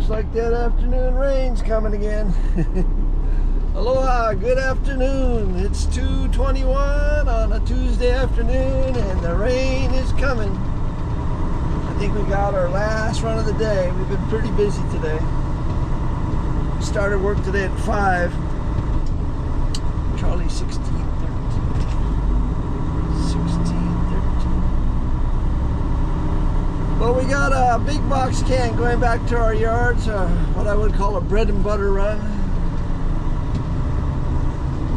Like that afternoon rain's coming again. Aloha, good afternoon. It's 2:21 on a Tuesday afternoon and the rain is coming. I think we got our last run of the day. We've been pretty busy today. We started work today at 5. Charlie 1613. Well, we got a big box can going back to our yards, what I would call a bread and butter run.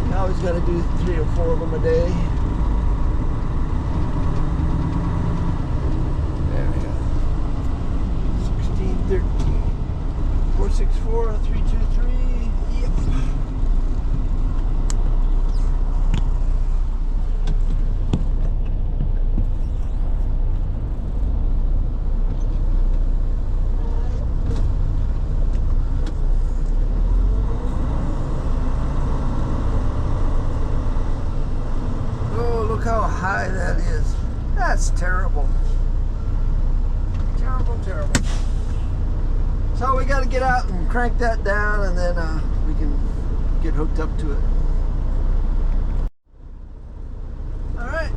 You always got to do 3 or 4 of them a day. There we go. 1613. 464 323. Yep. Look how high that is. That's terrible. Terrible, terrible. So we got to get out and crank that down and then we can get hooked up to it. Alright.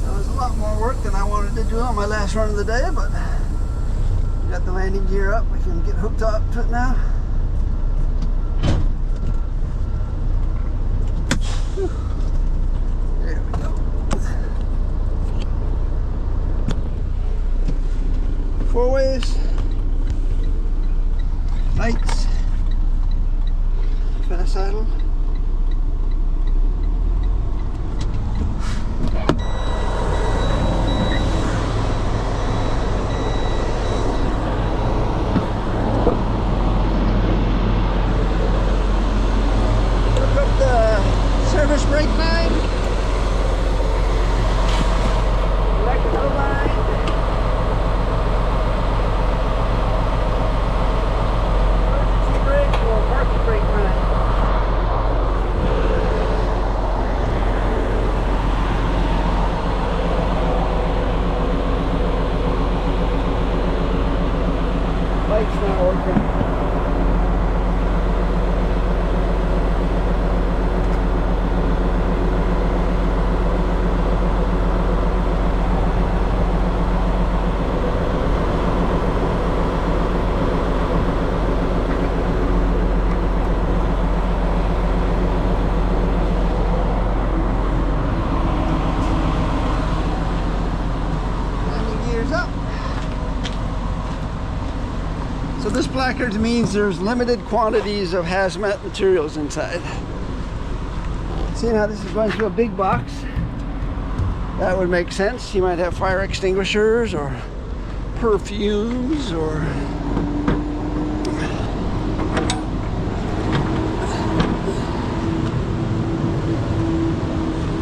That was a lot more work than I wanted to do on my last run of the day, but we got the landing gear up. We can get hooked up to it now. Whew. There we go. 4 ways. Lights. Fast idle. Hook up the service brake line. Electrical line. Emergency brake or parking brake line. Light's not working. So this placard means there's limited quantities of hazmat materials inside. Seeing how this is going through a big box, that would make sense. You might have fire extinguishers or perfumes or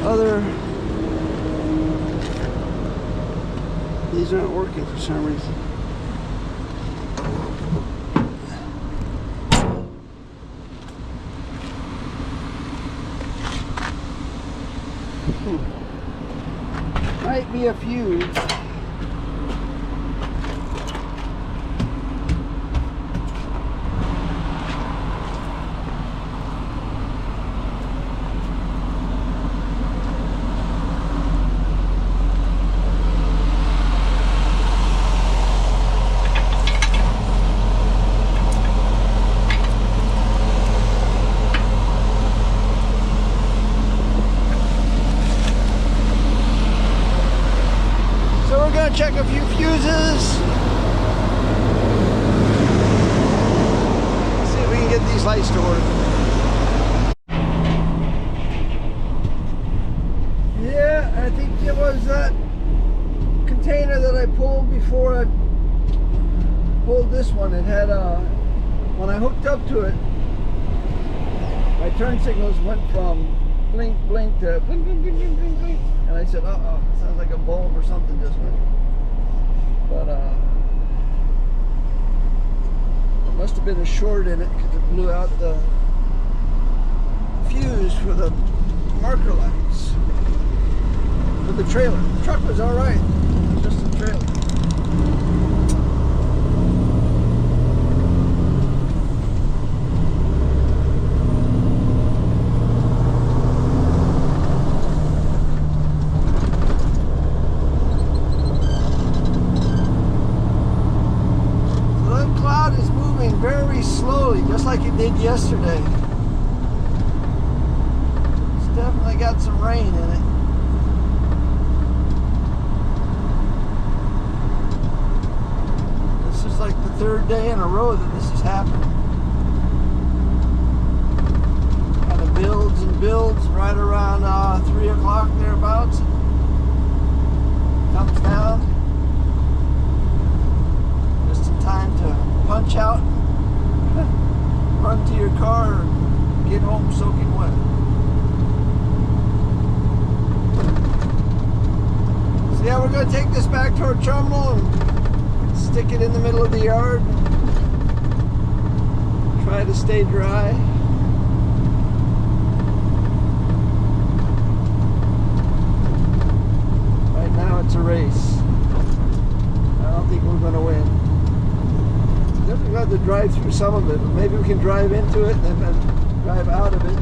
other. These aren't working for some reason. Might be a fuse. to check a few fuses. See if we can get these lights to work. Yeah, I think it was that container that I pulled before I pulled this one. It had when I hooked up to it, my turn signals went from blink, blink to blink, blink, blink, blink, blink, blink. And I said, uh-oh, sounds like a bulb or something just went. But there must have been a short in it because it blew out the fuse for the marker lights for the trailer. The truck was all right, just the trailer. Very slowly, just like it did yesterday. It's definitely got some rain in it. This is like the third day in a row that this has happened. Kind of builds and builds right around 3 o'clock thereabouts. Comes down just in time to punch out, run to your car, and get home soaking wet. So yeah, we're going to take this back to our terminal and stick it in the middle of the yard. Try to stay dry. Right now it's a race. I don't think we're going to win. Definitely got to drive through some of it, but maybe we can drive into it and then drive out of it.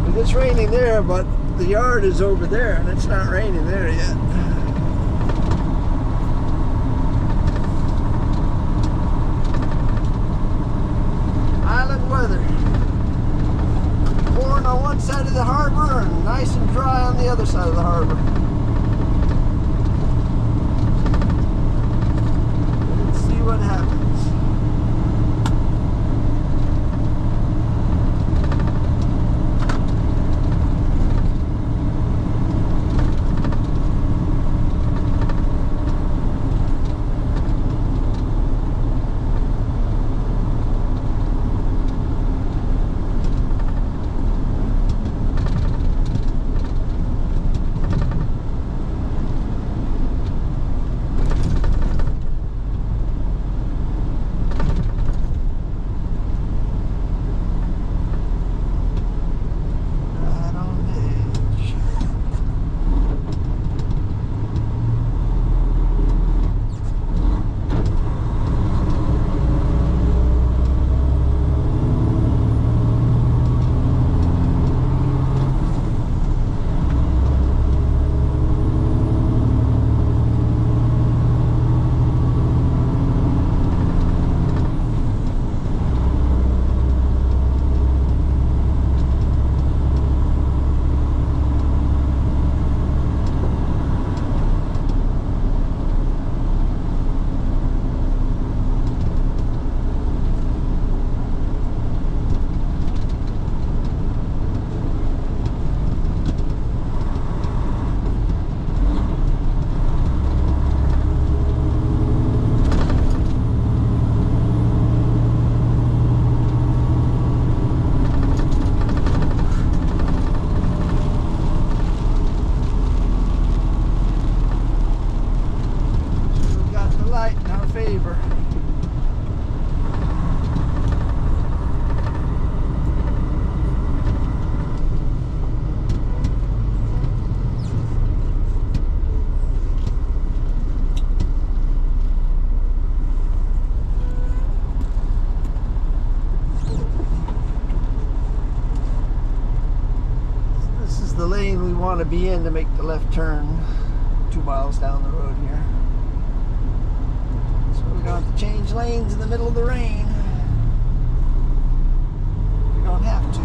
Because it's raining there, but the yard is over there and it's not raining there yet. Island weather. Pouring on one side of the harbor and nice and dry on the other side of the harbor. What happens. Want to be in to make the left turn 2 miles down the road here. So we're going to have to change lanes in the middle of the rain. We don't have to.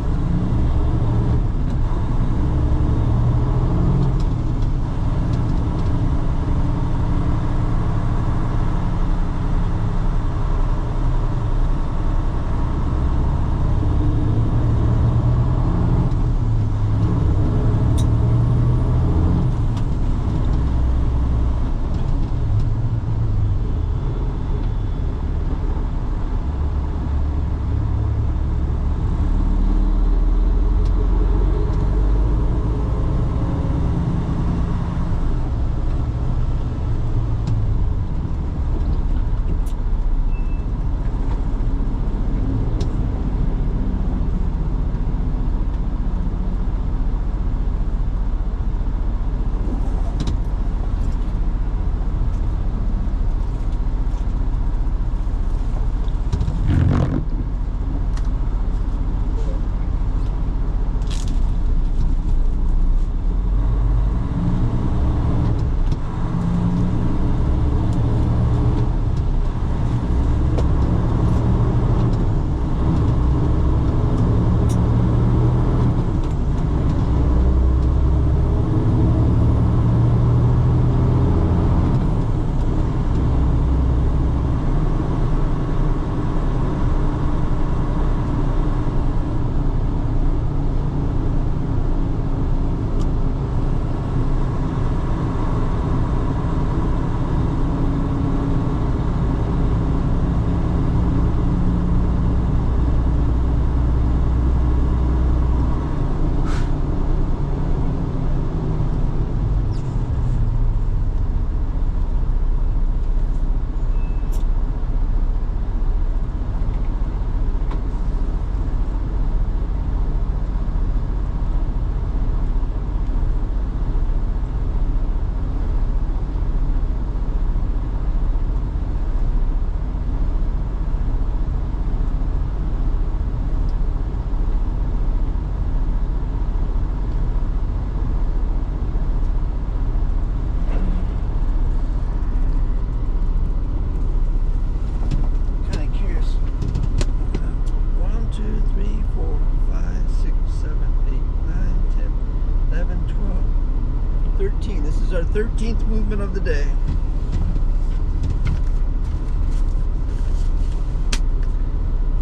13. This is our 13th movement of the day.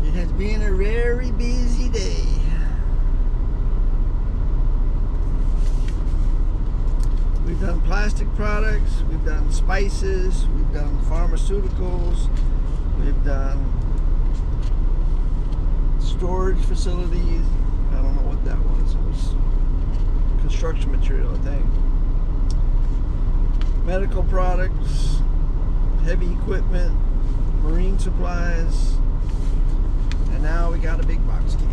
It has been a very busy day. We've done plastic products, we've done spices, we've done pharmaceuticals, we've done storage facilities. I don't know what that was. It was construction material, I think. Medical products, heavy equipment, marine supplies, and now we got a big box can.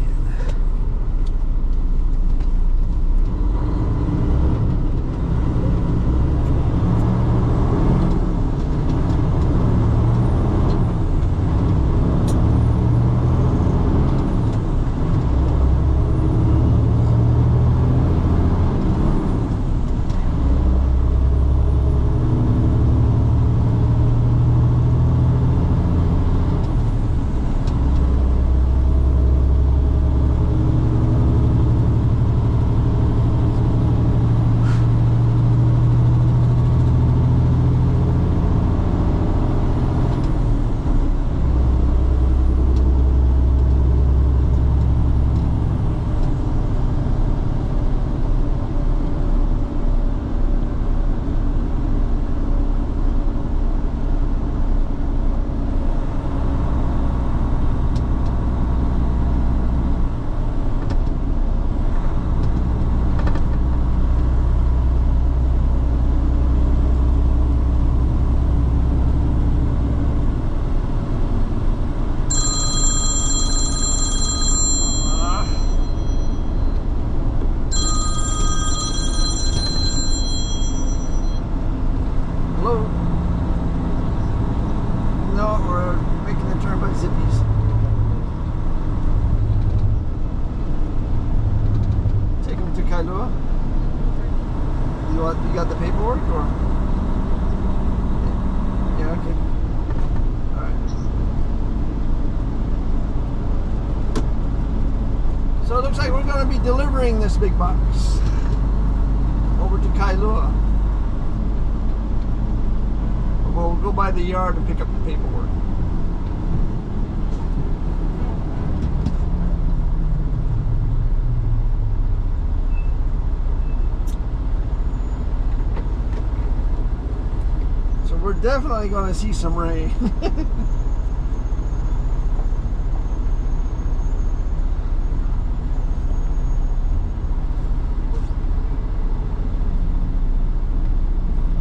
You got the paperwork or? Yeah, okay. Alright. So it looks like we're going to be delivering this big box over to Kailua. We'll go by the yard and pick up the paperwork. We're definitely going to see some rain.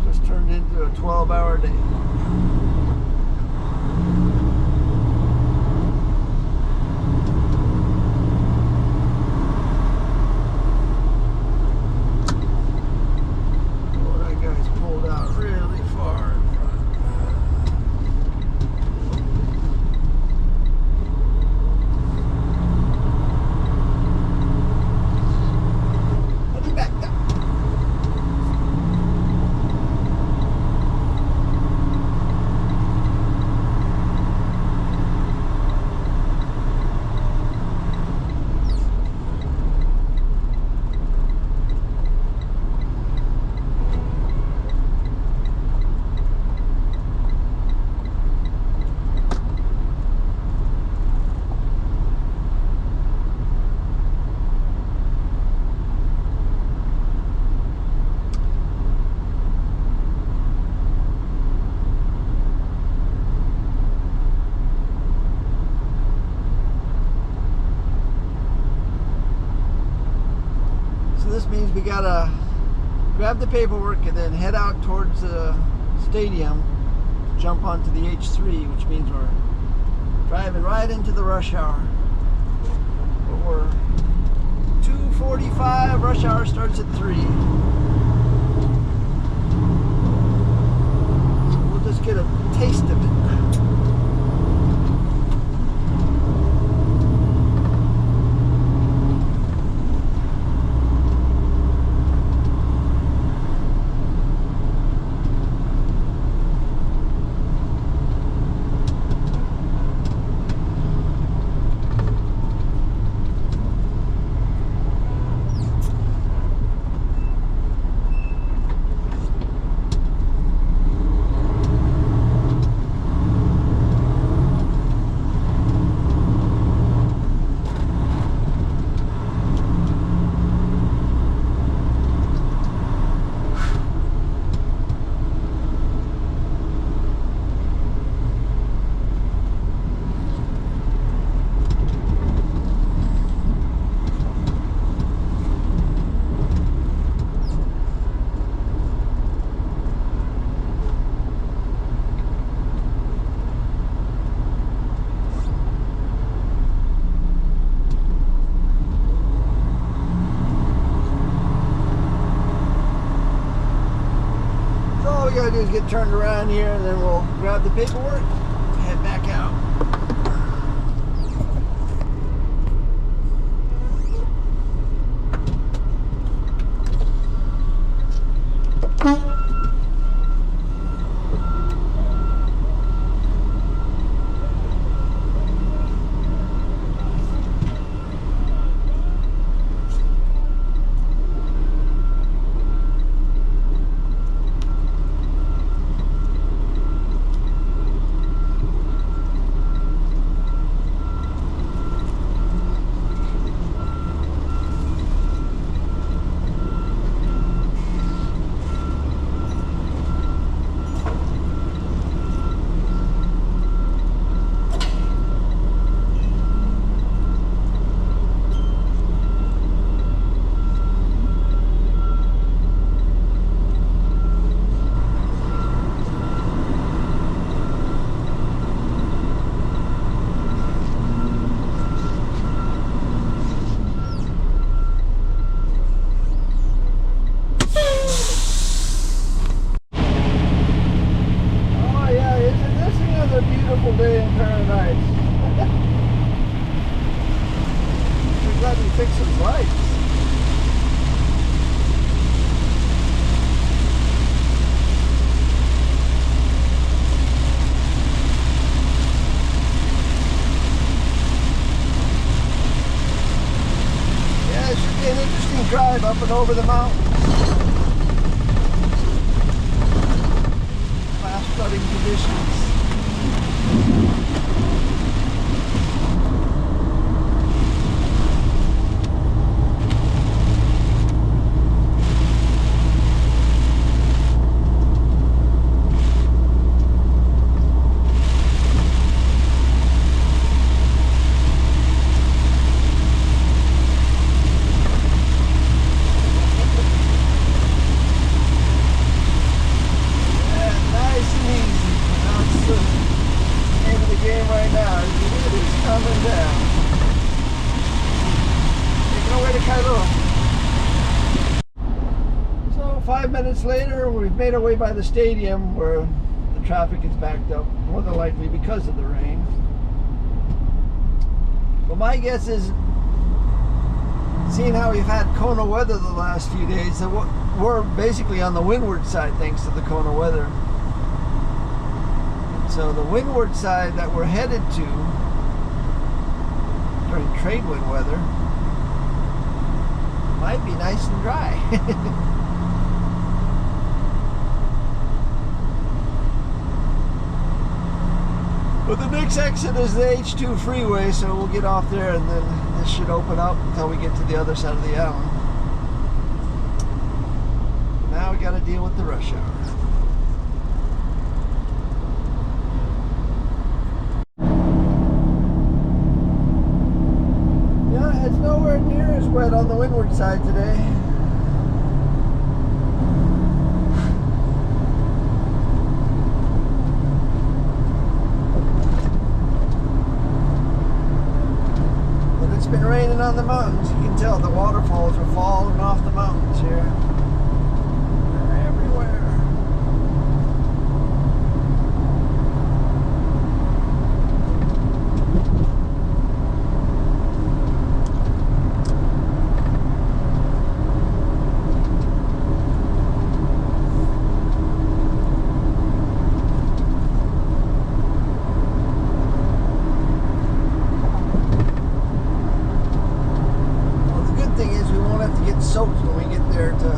Just turned into a 12-hour day. Oh, that guy's pulled out really far. This means we gotta grab the paperwork and then head out towards the stadium, jump onto the H3, which means we're driving right into the rush hour. But we're 2:45, rush hour starts at 3. So we'll just get a taste of it. gotta do is get turned around here, and then we'll grab the paperwork and head back out. Day in paradise. We're glad we fixed some lights. Yeah, it should be an interesting drive up and over the mountains. Fast flooding conditions. So 5 minutes later, we've made our way by the stadium where the traffic is backed up, more than likely because of the rain. But my guess is, seeing how we've had Kona weather the last few days, that we're basically on the windward side thanks to the Kona weather. So the windward side that we're headed to during trade wind weather might be nice and dry. But the next exit is the H2 freeway, so we'll get off there and then this should open up until we get to the other side of the island. Now we got to deal with the rush hour. Yeah, it's nowhere near as wet on the windward side today. It's been raining on the mountains. You can tell the waterfalls are falling off the mountains here. They're everywhere. Soaked when we get there to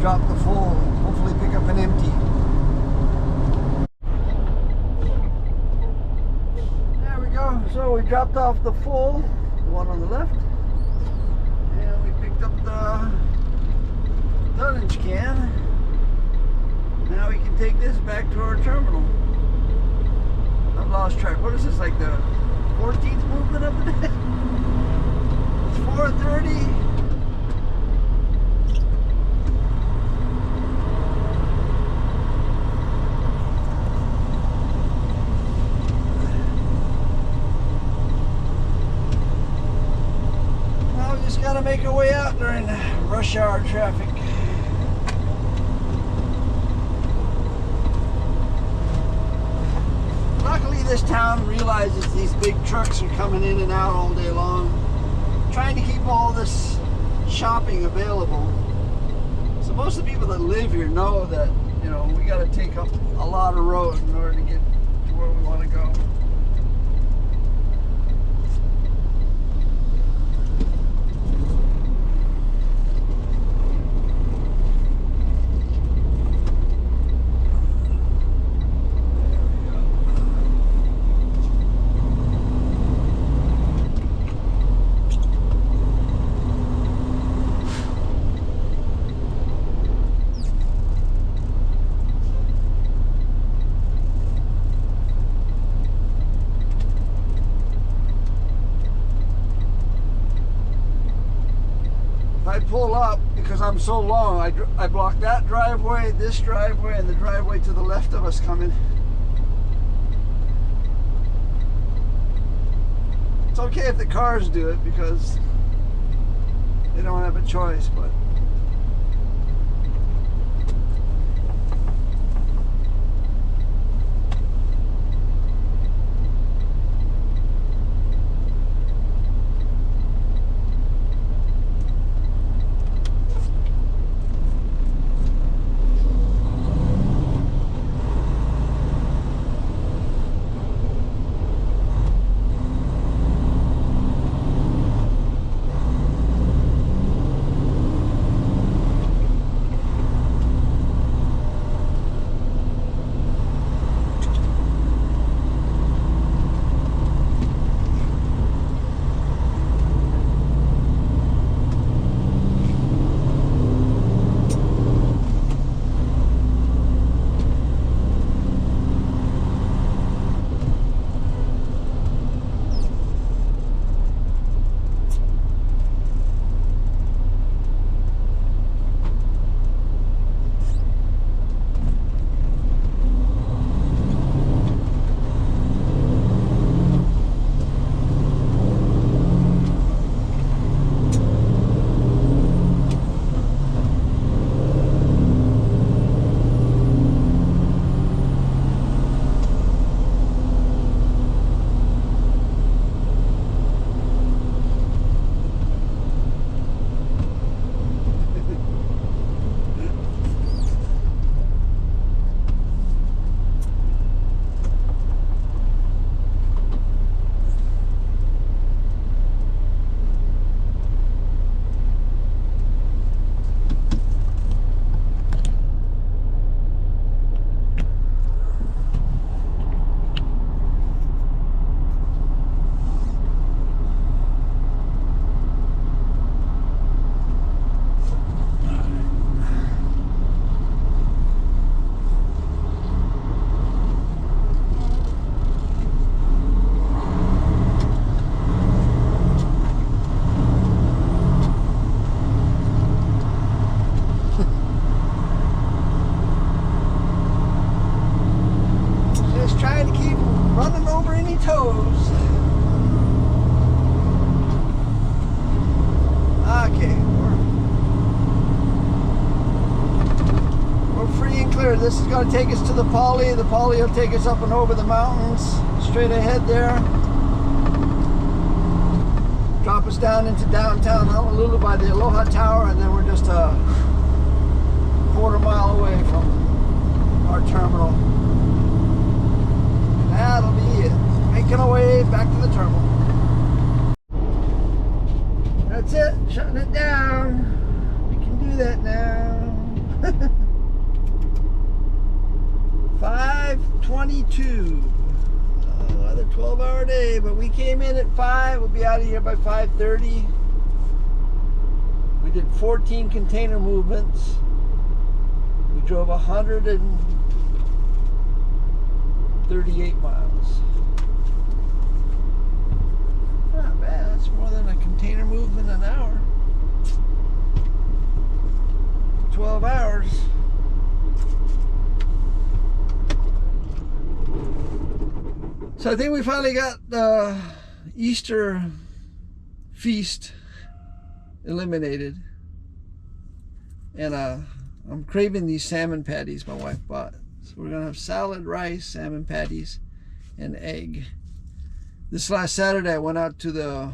drop the full and hopefully pick up an empty. There we go. So we dropped off the full, the one on the left, and we picked up the tonnage can. Now we can take this back to our terminal. I've lost track. What is this, like the 14th movement of the day? It's 4:30. Gotta make our way out during rush hour traffic. town realizes these big trucks are coming in and out all day long, trying to keep all this shopping available. So most of the people that live here know that, you know, we got to take up a lot of road in order to get to where we want to go. I pull up because I'm so long. I block that driveway, this driveway, and the driveway to the left of us coming. It's okay if the cars do it because they don't have a choice, but this is going to take us to the Poly. The Poly will take us up and over the mountains, straight ahead there. Drop us down into downtown Honolulu by the Aloha Tower, and then we're just a quarter-mile away from our terminal. And that'll be it. Making our way back to the terminal. That's it. Shutting it down. We can do that now. 5:22. Another 12-hour day, but we came in at 5. We'll be out of here by 5:30. We did 14 container movements. We drove 138 miles. Not bad. That's more than a container movement an hour. 12 hours. So I think we finally got the Easter feast eliminated. And I'm craving these salmon patties my wife bought. So we're gonna have salad, rice, salmon patties, an egg. This last Saturday I went out to the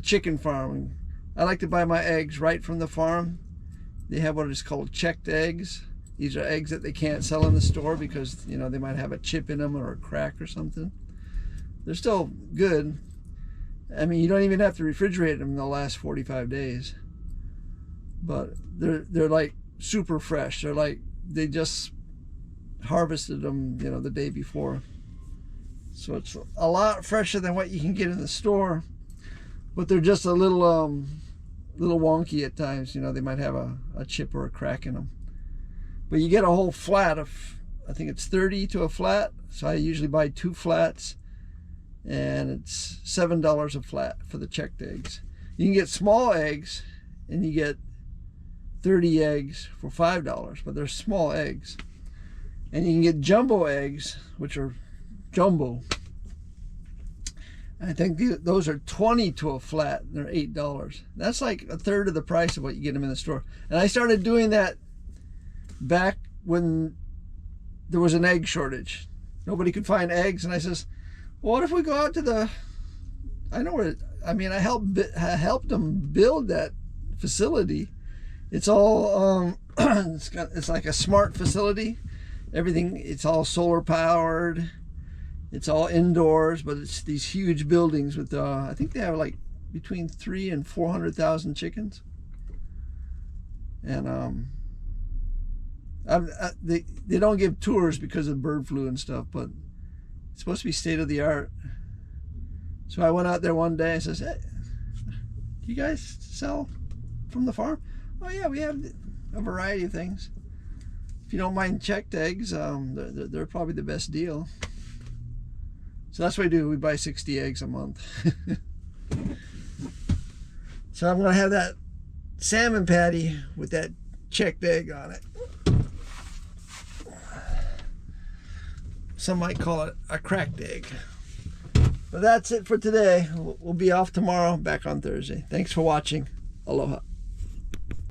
chicken farm. I like to buy my eggs right from the farm. They have what is called checked eggs. These are eggs that they can't sell in the store because, you know, they might have a chip in them or a crack or something. They're still good. I mean, you don't even have to refrigerate them. They'll last 45 days. But they're like super fresh. They're like, they just harvested them, you know, the day before. So it's a lot fresher than what you can get in the store. But they're just a little wonky at times. You know, they might have a chip or a crack in them. But you get a whole flat of, I think it's 30 to a flat. So I usually buy 2 flats. And it's $7 a flat for the checked eggs. You can get small eggs, and you get 30 eggs for $5, but they're small eggs. And you can get jumbo eggs, which are jumbo. I think those are 20 to a flat. They're $8. That's like a third of the price of what you get them in the store. And I started doing that back when there was an egg shortage. Nobody could find eggs, and I says, well, what if we go out to the, I know where, I mean, I helped them build that facility. It's all, it's like a smart facility. Everything, it's all solar powered. It's all indoors, but it's these huge buildings with, I think they have like between 300,000 and 400,000 chickens. And they don't give tours because of bird flu and stuff, but it's supposed to be state of the art. So I went out there one day and says, hey, do you guys sell from the farm? Oh yeah, we have a variety of things. If you don't mind checked eggs, they're probably the best deal. So that's what we do. We buy 60 eggs a month. So I'm gonna have that salmon patty with that checked egg on it. Some might call it a cracked egg. But that's it for today. We'll be off tomorrow, back on Thursday. Thanks for watching. Aloha.